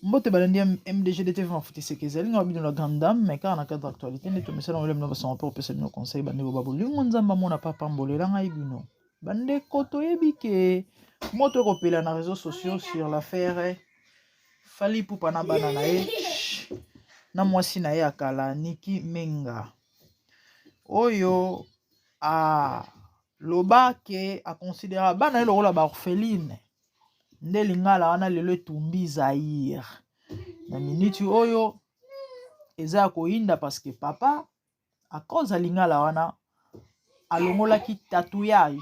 Mbote balandi MDG de TV en foot c'est que zali ngabi la grande dame mais quand on cadre actualité ne to mesala on lema son rapport pesa no conseil bande bo babulu nzamba mona papa mbolela ngai bino bande koto yebike moto ko pela na réseaux sociaux sur l'affaire Fally Ipupa na bana na ye na mwasi na ye akala Niki Menga oyo a loba ke a considérer bana ye lokola ba orpheline nde lingala wana lelo etumbi Zaire na minute oyo eza koinda parce que papa a cause lingala wana alongolaki tatouage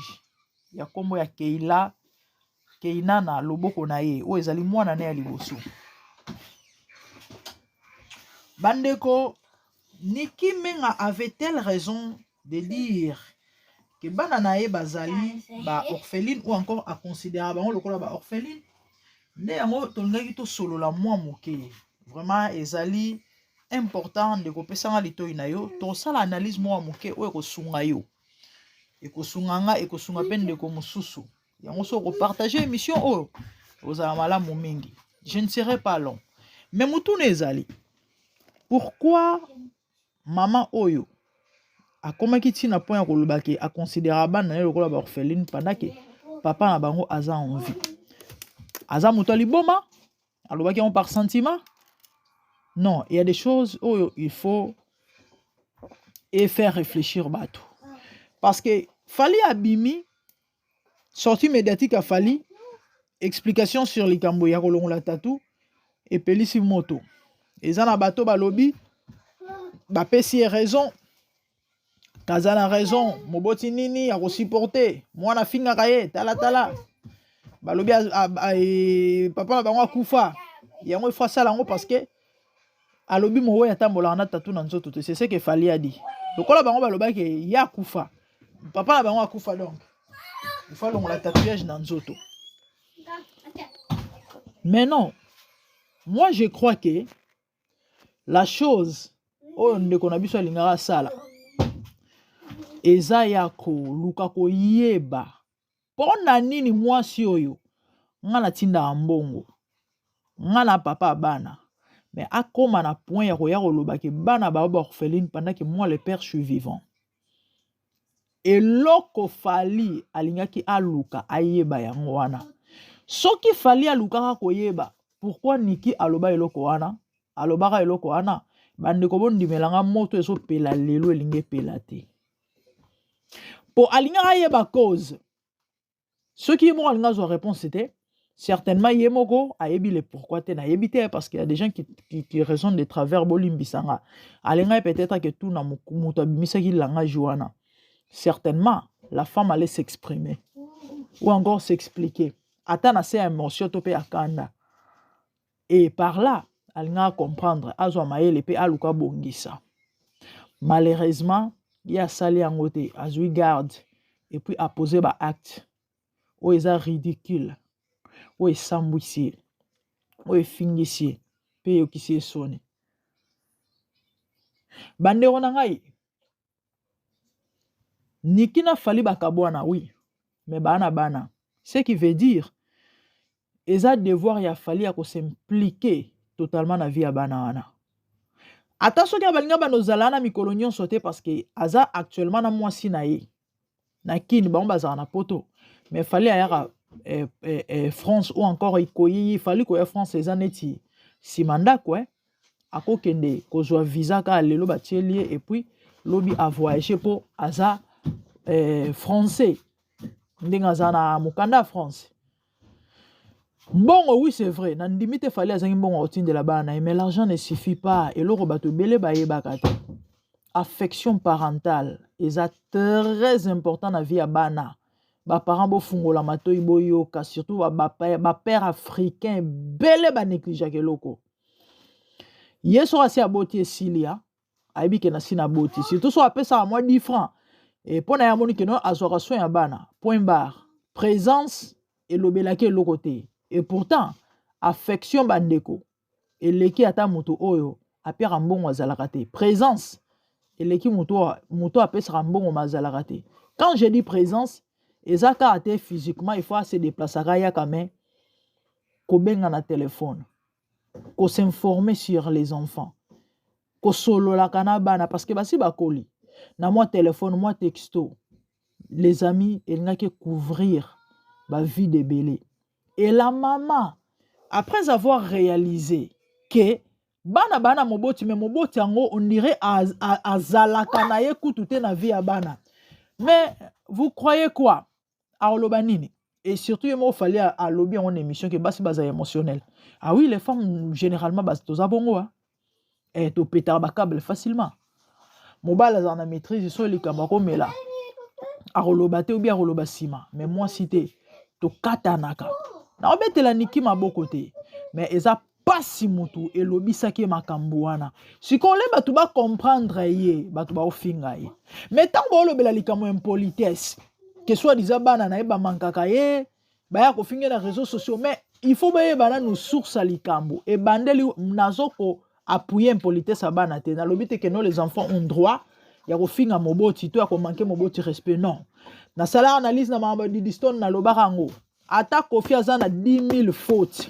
ya kombo ya Keina na loboko na ye oyo ezali mwana na ya liboso bandeko. Niki Menga avait-elle raison de dire que bana na ye bazali ba orpheline ou encore à considérer bango lokola ba orpheline nde yango tolingaki tosolola mwa moke vraiment ezali important de kopesanga litoi na yo tosala analyse mwa moke oyo ekosunga yo ekosunga nga ekosunga mpe ndeko mosusu yango so kopartage émission oyo ozala malamu mingi. Je ne serai pas long mais mutuna ezali pourquoi mama oyo akomaki ntina point ya koloba ke aconsidéra bana na ye lokola ba orpheline pendant que papa na bango aza en vie. Aza moto liboma alobaki yango par sentiment. Non, il y a des choses où il faut faire réfléchir bato parce que Fally abimi sortie médiatique a Fally explication sur likambo ya kolongola tatou et pelisi moto ezana bato balobi bapesi raison kazana raison moboti nini ya supporter mwana finga kaye tala balobi papa na bango akufa yango il faut ça lango parce que alobi mowe atambola na tatou na nzoto c'est ce que Fally a dit lokola bango baloba ke ya kufa papa na bango akufa donc il faut longola tatouage na nzoto. Mais non, moi je crois que la chose oyo ndeko na biso alingaka sala eza ya koluka koyeba mpona nini mwasi oyo nga na tinda mbongo nga na papa bana mais akoma na point ya koya koloba ke bana ba orpheline pendant que moi le père je suis vivant. Eloko Fally alingaki aluka ayeba yango wana soki Fally alukaka koyeba pourquoi Niki aloba eloko wana alobaka eloko wana bandeko bondimelanga moto ezo pela lelo elingi pela te po alingaka yeba cause soki ye moko alinga zwa réponse c'était certainement ye moko ayebi le pourquoi te na yebi te parce qu'il y a des gens qui raisonnent de travers bolimbisanga alinga peut-être que tout na moto abimisaki langage wana certainement la femme allait s'exprimer ou encore s'expliquer ata na se émotion to pe akanda et par là alinga comprendre azwa mayele pe aluka bongisa. Malheureusement il y a sali yango te azui garde et puis a posé ba acte o eza ridicule o esambwisi o efingisi pe yokisi esoni bandeko na ngai. Niki na Fally bakabwana oui mais bana ce qui veut dire eza devoir ya Fally ya ko s'impliquer totalement na vie ya bana wana ata soki abalinga banozala na mikolo nyonso te parce que aza actuellement na mwasi na ye na kini bango bazala na poto mais Fally ayaka France ou encore ikoyi Fally koya France eza neti simanda quoi akokende kozwa visa ka lelo batielie et puis lobi a voyager po aza français ndenge aza na mokanda France mbongo. Oui c'est vrai na ndimite Fally azangi mbongo otindela bana mais l'argent ne suffit pas eloko bato bele bayebaka te affection parentale eza très important na vie ya bana baparent bofungola matoi boyoka surtout bapère africain bele banéglijaka eloko ye so asi aboti esilia ayebi ke na si na boti surtout so apesaka mwa 10 francs et pona ya moni ke no azwaka soin ya bana point barre présence elobelaki eloko te et pourtant affection bandeko eleki ata moto oyo apiaka mbongo azalaka te présence eleki moto apesaka mbongo mazalaka te. Quand je dis présence eza kaka te physiquement il faut se déplacer kaka yaka mais kobenga na téléphone Ko s'informer sur les enfants. Ko solo la kana bana parce que basi bakoli. Na moi téléphone, moi texto. Les amis, il n'a que couvrir ma vie de belé. Et la maman, après avoir réalisé que bana moboti, mais moboti ango, on dirait à zalakanaye koutouté na vie à bana. Mais vous croyez quoi? À Olobanini. Et surtout, il fallait à lobby en émission que basi baza émotionnel. Ah oui, les femmes, généralement, basi toza bongo, hein. Et to pétar câble facilement. Mobile en a maîtrise, ils sont les camarades, mais là. Arolobate ou bien arolobasima. Mais moi, si t'es to katanaka. Na obete la niki ma bokote. Mais eza pas si mutu et lobi saki makambuana. Si qu'on le batu ba comprendre ye, batu ba ofinga ye. Mais tant que lo bela likamo impolitesse, que soit disa bana na eba mankaka ye, ba ya ko finga na réseaux sociaux, mais il faut ba ye bana nous source à likambo. Et bandeli nazoko appuyer impolitesse à bana te. Na lobi te que non les enfants ont droit. Ya ko finga moboti to ya ko manquer moboti respect non. Na sala analyse na mamba di diston na lobarango. Ata Kofi aza na 10 000 fautes.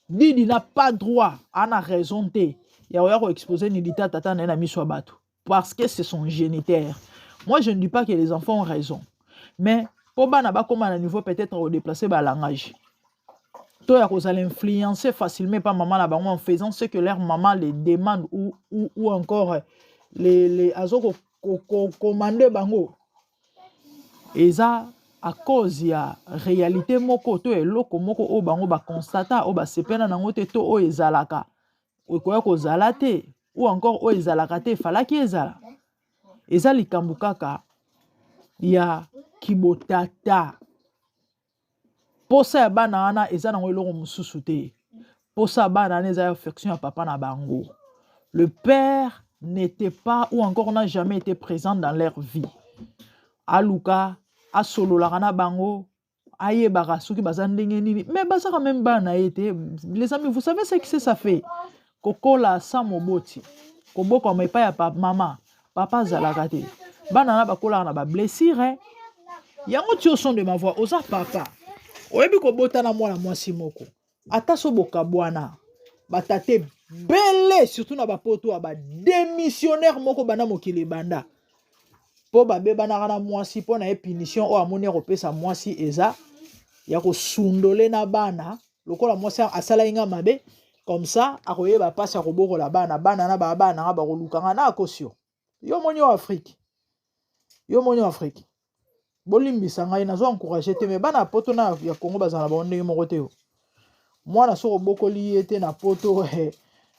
Didi n'a pas droit à na raison te. Ya ko exposer ni dita tata na miso bato parce que c'est son géniteur. Moi je ne dis pas que les enfants ont raison. Mais pour bana ba comme à niveau peut-être au déplacer ba langage. To ya ko ça l'influencer facilement par maman là en faisant ce que leur maman les demande ou encore les azoko commandé bango eza à cause ya réalité moko to eloko moko o bango ba constata o ba sepena nango te to o ezalaka o koya ko zalate ou encore o ezalaka te falaki ezala eza likambu kaka ya kibotata posa ya bana wana eza nango eloko mususu te posa bana wana eza affection ya papa na bango. Le père n'était pas ou encore n'a jamais été présent dans leur vie. Aluka, asolo la rana bango, aye barasuki bazandenge nini, mais bazaka même bana été. Les amis, vous savez ce que ça fait? Koko la samoboti, kobo comme pas ya papa, maman, papa zalakate. Bana na bakola na ba blessure. Yango tio son de ma voix, oza papa. Oyebi kobota na mwana mwasi moko. Ata so bokabwana, batate belé surtout na bapoto ba démissionnaire moko bana mokili banda po ba beba na kana mwasi po na punition o amoni kopesa mwasi eza ya ko sundole na bana lokola mwasi asala inga mabe comme ça akoyeba pasi akoboko la bana na bana ba kolukanga na akosio yo moni o Afrique bolimbisa ngai nazo encourager te mais bana poto na ya Congo bazana ba ndenge moko te mwana soko bokoli ete na poto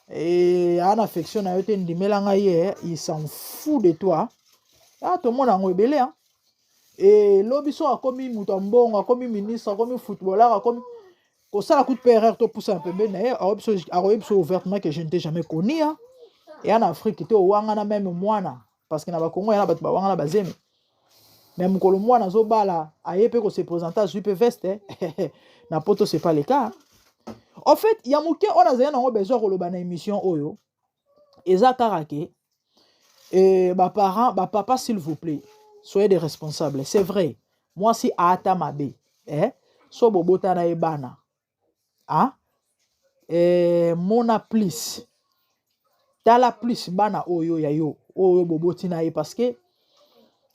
et en affection na yote ndimela ngai il s'en fout de toi ah tout le monde en rebelle hein et lobiso a commis mutambongo a commis ministre a commis footballeur a commis ko sala coup de perreur to pousse un peu ben a obso ouvertement que je ne t'ai jamais connu hein et en Afrique te wanga na même mwana parce que na ba Congo ya ba wanga na bazeme même ko le mwana zo bala ayepe ko se présenter à super veste na poto c'est pas le cas. En fait, il y a mouké on a zéna on besoin de l'obana émission oyo. Eza karake et ba parents, ba papa s'il vous plaît, soyez des responsables. C'est vrai. Moi si ata mabe, so bobota na ebana. Hein? Mona plus. Tala plus bana oyo ya yo. Oyo boboti na e parce que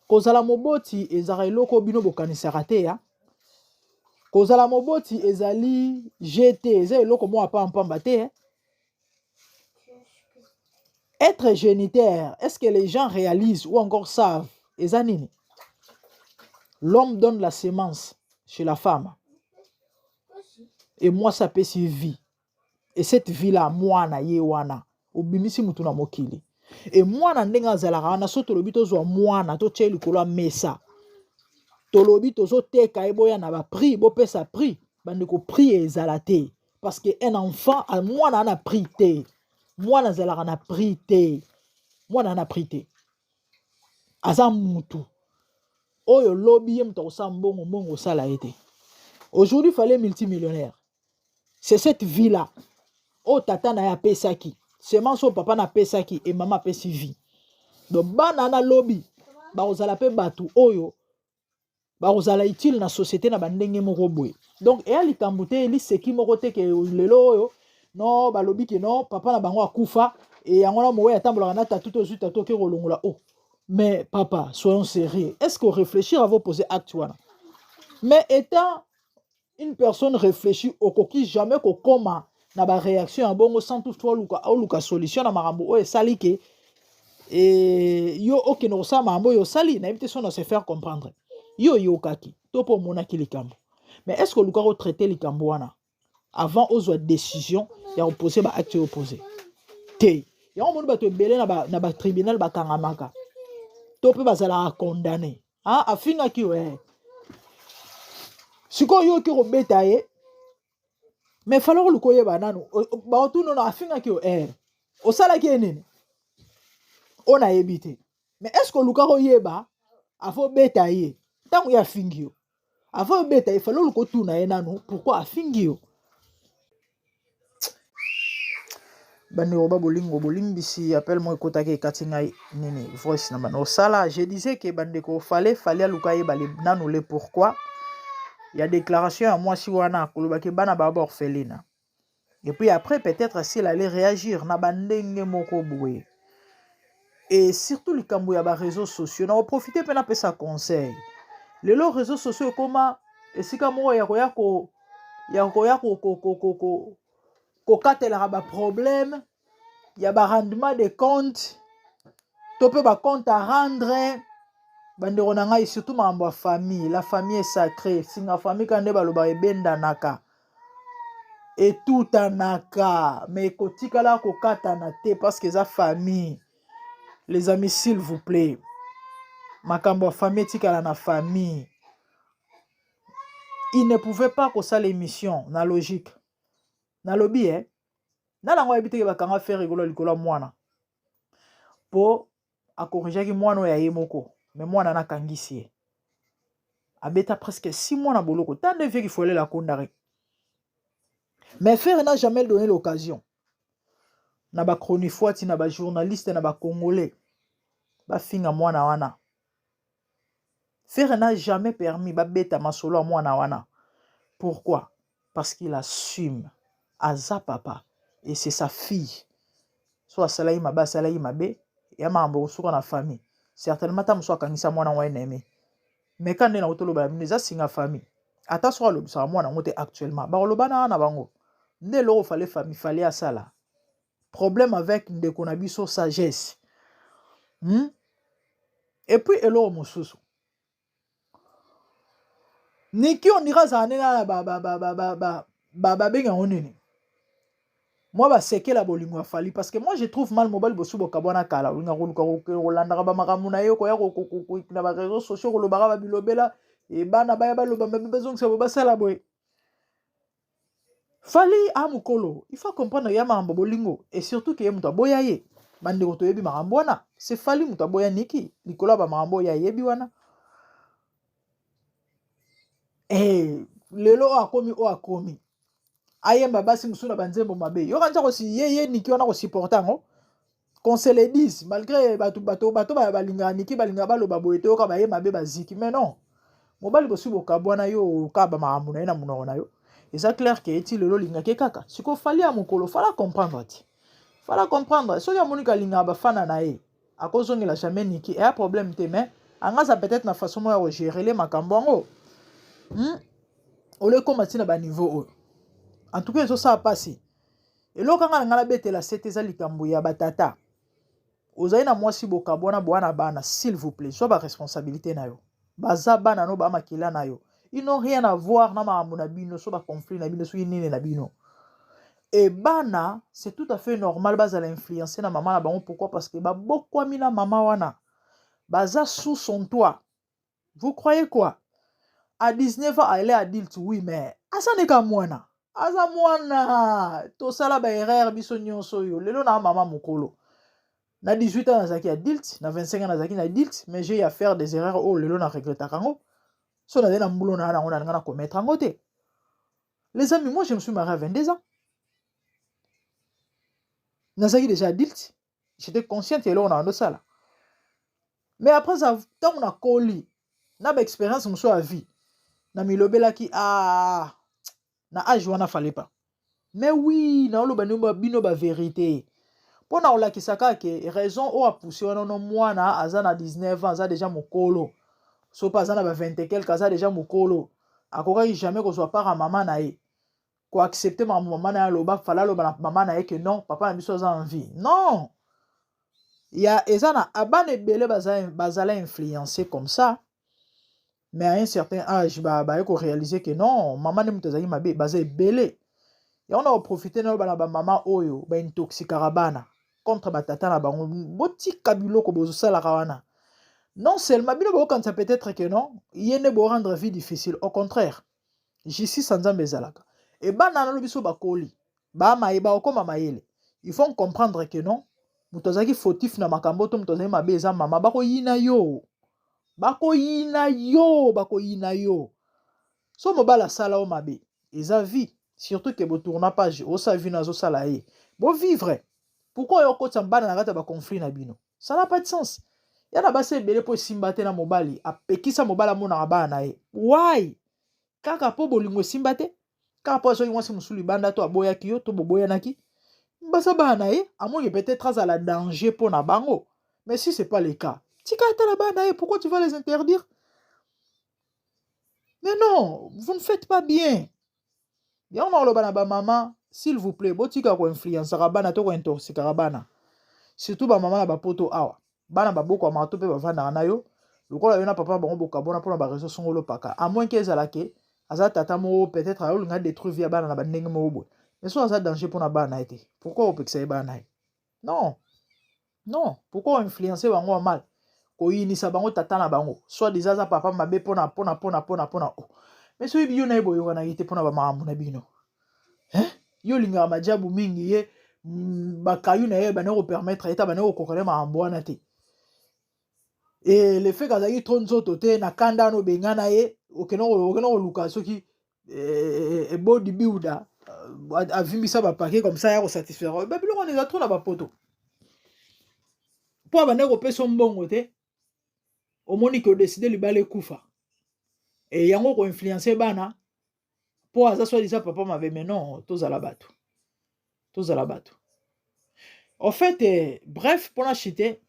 kozala moboti ezara eloko bino bokanisaka te ya. Kozala moboti ezali GT, ezali eloko mo apamba te. Être géniteur, est-ce que les gens réalisent ou encore savent? Ezanini. L'homme donne la sémence chez la femme. Et moi ça peut si vie. Et cette vie là moi na yewana obimisi mutu na mokili. Et moi na ndenga zalaka na so tolobi tozwa moi na to tche likolo mesa. Tolobi tozo teka eboya na ba prix bo pesa prix bande ko prix ezalate parce que un enfant a moi na prix te moi na zalaka na prix te moi na prix te aza mutu oyo lobi yem to sambongo mbongo sala été aujourd'hui fallait multimillionnaire c'est cette vie là o tata na ya pesaki seulement so papa na pesaki et maman pesi vie donc bana na lobi ba ozala pe batu oyo ba ozala utile na société na bandenge moko boye donc et ali kambuté li seki moko te ke lelo oyo non balobi ke non papa na bango akufa et yango na moye atambolaka na tatu to zuta to ke kolongola oh mais papa soyons sérieux est-ce que réfléchir avant poser acte wana mais étant une personne réfléchie okoki jamais kokoma na ba réaction ya bongo sans toutefois luka solution na makambo oyo esali ke yo okende kosala makambo oyo osali nayebi te so na se faire comprendre yo yokaki to mpo omonaki likambo mais est ce que oluka kotraite likambo wana avant ozwa décision ya kopose baacte opposé te yango omoni bato ebele na batribunal bakangamaka to mpe bazalaka condamné afingaki yo sikoyo yo oki kobeta ye mais fala koluka oyeba nanu baotunono afingaki yo osalaki ye nini oyo nayebi te mais est ce que oluka koyeba afo beta ye ntango ye afingi yo afo beta ye fala oluka otuna ye nanu pourquoi afingi yo bandeko babolingo bolimbisi appelle moi ekotaki ekati ngai nini voice na bana osala je disais que bandeko fale aluka yeba nanu le pourquoi ya déclaration ya mwasi wana kolobaki bana baba orpheline et puis après peut-être s'il allait réagir na bandenge moko boye et surtout likambo ya ba réseaux sociaux na profiter pe na pesa conseil lelo réseaux sociaux koma esika moko ya koya kokatelaka baproblème ya barendement de compte to mpe bacompte à rendre bandeko na ngai surtout makambo ya famille la famille est sacrée singa famille ka nde balobaka ebendanaka etutanaka mais ekotikala kokatana te parce que eza famille les amis s'il vous plaît makambo ya famille etikala na famille il ne pouvait pas kosala émission na logique nalobi nalango ayebi teke bakanga fe rigolo likolo ya mwana mpo akorrigeaki mwana oyo aye moko me mwana nakangisi ye abeta presque 6 mois na boloko tant de vie qu'il faut aller la condamner mais frère n'a jamais donné l'occasion na ba chronifoiti na ba journaliste na ba congolais bafinga mwana wana frère n'a jamais permis babeta masolo ya mwana wana pourquoi parce qu'il assume aza papa et c'est sa fille so asalaki mabe asalaki mabe ya makambo kosuka na famille certainement ta mosu akangisa mwana ngo enemi mais quand nde na kotoloba bino eza singa famille ata soki alobisaka mwana yango te actuellement bakolobana na bango nde eloko fale famille fale asala problème avec ndeko na biso sagesse et puis eloko mosusu niki ondira azala nde na babenga yango nini moi basekela bolingo ya fali parce que moi je trouve mal mobile bosu bokabwana kala olinga koluka kolandaka bamakambo na ye koya na bareseau sociaux kolobaka babilobela ebana baya baloba mabe bazongisa bo basala boye fali mokolo il faut comprendre ya makambo bolingo et surtout ke ye moto aboya ye bandeko toyebi makambo wana se fali moto aboya niki likolo ya bamakambo oyo ayebi wana lelo oyo akomi ayemba basi mosusu na banzembo mabe yoka ntia kosi ye niki wana kosupporte yango qu'on se le dise malgré bato balingaka niki balingaka baloba boye te yoka baye mabe baziki mais non mobali bosu bokabwana yo ka bamakambo na ye na monoko na yo eza clair ke eti lelo olingaki kaka sikoyo fali ya mokolo fala comprendre ti fala comprendre soki amonika alingaka bafana na ye akozongela jamais niki eya problème te mais angaza peut-être na façon moko ya kogérele makambo yango olekoma ntina baniveau oyo en tout cas ezosala mpasi eloko kanga na ngai nabetela sete eza likambo ya batata ozali na mwasi bokabwana bwana bana s'il vous plaît zwa baresponsabilité na yo baza bana no bamakila na yo ils n'ont rien à voir na makambo na bino so baconflit na bino soki nini na bino et bana c'est tout à fait normal bazala influencer na mama na bango pourquoi parce que babokwami na mama wana baza sous son toit vous croyez quoi à 19 ans elle est adulte oui mais asaneka mwana aza mwana tosala baerreur biso nyonso oyo lelo na mama mokolo na 18 ans nazalaki adulte na 25 ans nazalaki na adulte mais j'ai eu à faire des erreurs oyo lelo na regretaka yango so nazali na mbulo na yango na nga na commettre yango te les amis moi je me suis marié à 22 ans nazalaki déjà adulte j'étais consciente eloko na ndosala mais après ntango nakoli na baexpérience mosusu ya vie na milobelaki na age wana fallait pas Mais oui, na oloba bino ba vérité. Pour na ola kisaka ke raison o a poussé on mwana azana 19 ans, aza déjà mokolo. So pas azana ba 20 et quelques aza déjà mokolo. Akoka jamais ko soit para maman na ye. Ko accepter maman na loba fala loba na maman na ye que non, papa na biso aza en vie. Non. Il y a ezana abane belé bazala influencé comme ça. Mais à un certain âge ba ko réaliser que non, maman ne mutazaki mabe bazé belé. Et on a profité de la maman oyo ba intoxikara bana contre batata na bango boti kabilo ko bozo sala kawana. Non seulement bino bo quand ça peut-être que non, yene bo rendre vie difficile, au contraire. J'ici sans zalaka. Et bana na lobiso ba koli. Ba maïba okoma mayele. Il faut comprendre que non, mutozaki fautif na makambo to mutozaki mabe eza mama bako yina yo. Bako yina yo, bako yina yo. So mobala sala o mabe, eza vie. Surtout que vous tournez page, vous savez na zo salaye. Bon vivre. Pourquoi yo kota mbana na gata ba conflit na bino? Ça n'a pas de sens. Ya na base belé po simbate na mobali, apekisa mobala mona bana na ye. Why? Kaka po bolingo simbate? Kaka po so yonsi musuli banda to aboya ki yo to boboya naki. Basa bana na ye, à moins que peut-être à la danger pour na bango. Mais si c'est pas le cas, tika ta la bana na ye, pourquoi tu vas les interdire? Mais non, vous ne faites pas bien. Ya on a ba maman, s'il vous plaît, botika ko influence bana to ko intoxika bana. Surtout ba maman na ba poto awa. Bana ba boko ma to pe ba vanda na yo. Lokola yo na papa bango boka bona pour na ba réseau songolo paka. À moins que ezalake, aza tata mo peut-être ayo nga détruire via bana na ba ndenge mo bo. Mais so aza danger pour na bana été. Pourquoi on peut que ça bana? Non. Non, pourquoi influencer bango mal? Ko yinisa bango tata na bango. Soit déjà za papa mabe pona. Mais so biyo na ebo yo na yite pona ba mamu na bino. Hein? Yo linga majabu mingi ye bakayu na ye bana ko permettre eta bana ko kokole ma ambwana te. Et le fait kazaki tronzo tote na kanda no bengana ye okeno luka soki body builder avimbisa ba paquet comme ça ya ko satisfaire. Ba biloko on trop na ba poto. Po bana ko peso mbongo te. Omoni ko décider libale kufa. Et yango ko influencer bana po aza soit disant papa m'avait mais non tozala bato. En fait bref pour la chiter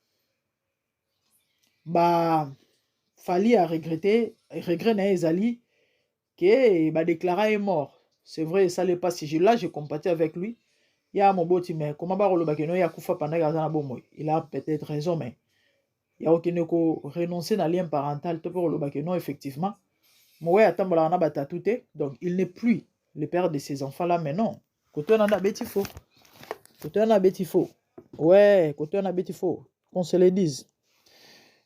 bah fallait à regret na ezali que bah déclarer est mort. C'est vrai ça l'est pas si je compatis avec lui. Il y a mon boti mais comment ba roloba que no ya kufa pendant gazana bomo. Il a peut-être raison mais il y a aucun ko renoncer na lien parental to pour roloba que non effectivement. Moi atambola na batatute donc il n'est plus le père de ses enfants là mais non. Côté on a bêti faux. Ouais, côté on a bêti faux. Qu'on se le dise.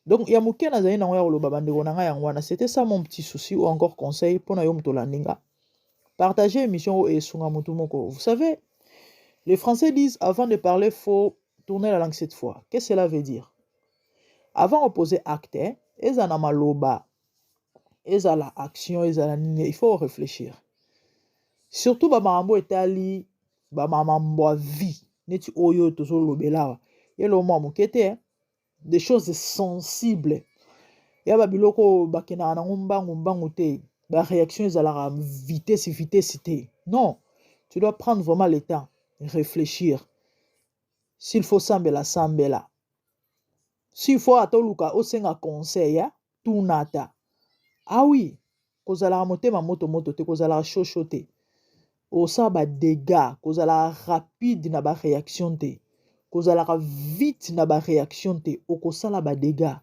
Donc, ya muke na zali na ngoya oloba bandeko na nga yangwana. C'était ça mon petit souci ou encore conseil pour na yo mtola ninga. Partagez émission et sunga mutu moko. Vous savez, les Français disent avant de parler, faut tourner la langue cette fois. Qu'est-ce que cela veut dire? Avant de poser acte, ezana maloba, ezala action, ezala nini, il faut réfléchir. Surtout ba mambo etali, ba mambo vie, neti oyo tozo lobela. Yelo mo mukete des choses sensibles. Ya ba biloko bakena na mbangu te. Ba réaction ezala vitesse te. Non, tu dois prendre vraiment le temps, réfléchir. S'il faut sambela. S'il faut atoluka osenga conseil ya tunata. Ah oui, kozala motema moto te kozala chaud te. Osa ba dégâts, kozala rapide na ba réaction te. Kozala vite na ba réaction te, okosala ba dégâts.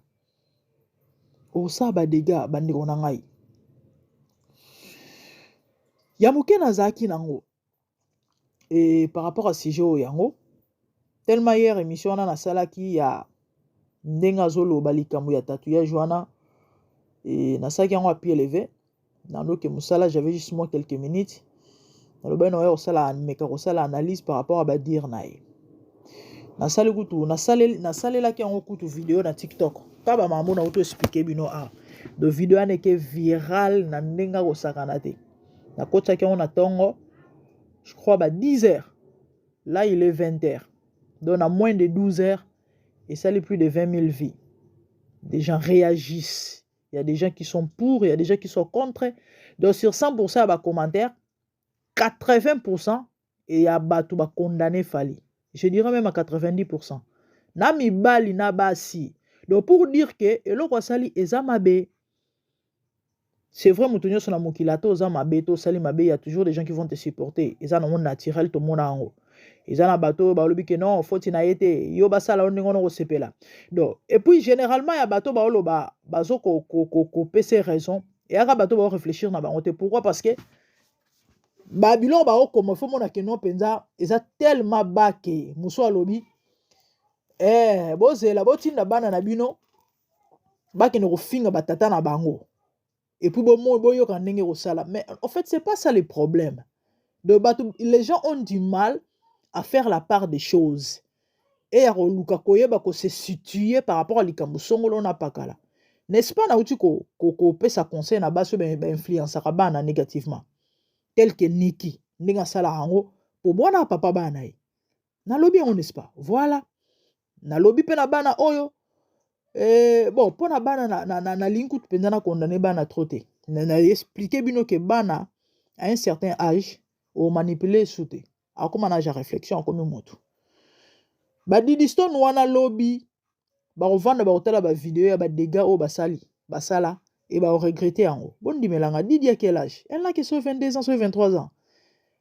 Osa ba dégâts bandiko na ngai. Ya muke nazaki nango. Et par rapport à sujet yango, tellement hier émission na salaki ya ndenga zolo balikambo ya tatu ya joana et nasaki yango à pied levé. Nando ke musala j'avais juste moi quelques minutes. Naloba no yo sala meka ko sala analyse par rapport à ba dire nae. Nasale kutu nasale la ki yango kutu vidéo na TikTok. Pas ba maman na auto expliquer bino a. De vidéo ane ke viral na ndenga ko sakana te. Na kota ki yango na tongo je crois bah 10 heures. Là il est 20 heures. Donc à moins de 12 heures et ça les plus de 20 000 vies. Des gens réagissent. Il y a des gens qui sont pour, il y a des gens qui sont contre. Donc sur 100% à commentaires, 80% et ya bato ba condamné fali. Je dirais même à 90%. Na mibali na basi. Donc pour dire que eloko sali eza mabe. C'est vrai mutunyo sona mokilato oza mabe to sali mabe, il y a toujours des gens qui vont te supporter. Eza na monde naturel to mona ango. Eza na bato ba lobi que non faut na yete yo basala ndingo no sepela. Donc et puis généralement ya bato ba oloba bazo ko pese raison et aka bato ba réfléchir na bango te. Pourquoi? Parce que Babylon ba okoma fo mona ke non penza eza tellement bas que muso alobi bozela botinda bana na bino bakene kofinga batata na bango et puis boyoka ndenge kosala. Mais en fait c'est pas ça le problème. Les gens ont du mal à faire la part des choses et à luka koyeba ko se situer par rapport à likambo songolo na pakala. N'est-ce pas na uti ko pesa conseil na baso ba influence ka bana négativement tel que Niki ndinga sala hango pour bona papa bana ye na lobi on n'est-ce pas. Voilà na lobi pe na bana oyo bon pour na bana na linku penza na condamner bana trop te na expliquer bino que bana à un certain âge au manipuler souté a comme un âge à réflexion comme moto ba didiston wana lobby ba revendre ba hôtel ba vidéo ya ba dégâts au basala et ba regretter en haut bon dimelanga Didi à quel âge elle n'a que sur 22 ans sur 23 ans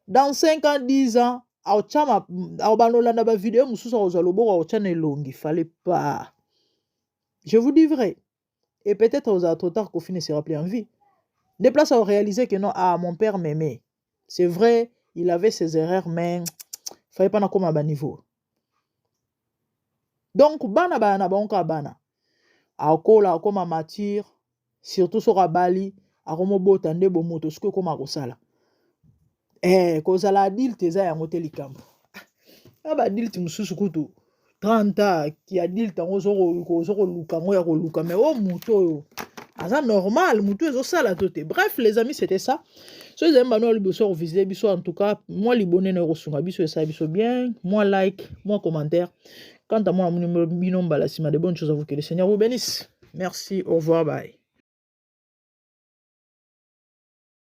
dans 5 ans 10 ans au chama au banolanda ba vidéo mususa ozalobo au channel longi fallait pas. Je vous dis vrai et peut-être aux trop tard qu'on finisse se rappeler en vie. Des places à réaliser que non, mon père m'aimait. C'est vrai, il avait ses erreurs, mais il fallait pas comme à bas niveau. Donc, bana bonka bana. Akola comme à mature, surtout sur Bali, à Romo Botande Bomoto, ce que comme à Rosala. Cause à la deal, t'es à motel camp. Ah bah deal, tu me sous-couteau. 30 ans, qui a dit le luka, mais oh, mouto. C'est normal, moutou est ça la toté. Bref, les amis, c'était ça. Si vous aimez le biso visiter biso en tout cas, moi les bonnets ne reçoivent biso ça biso bien, moi like, moi commentaire. Quant à moi mon numéro binomba la sima de bonnes choses à vous que le Seigneur vous bénisse. Merci, au revoir, bye.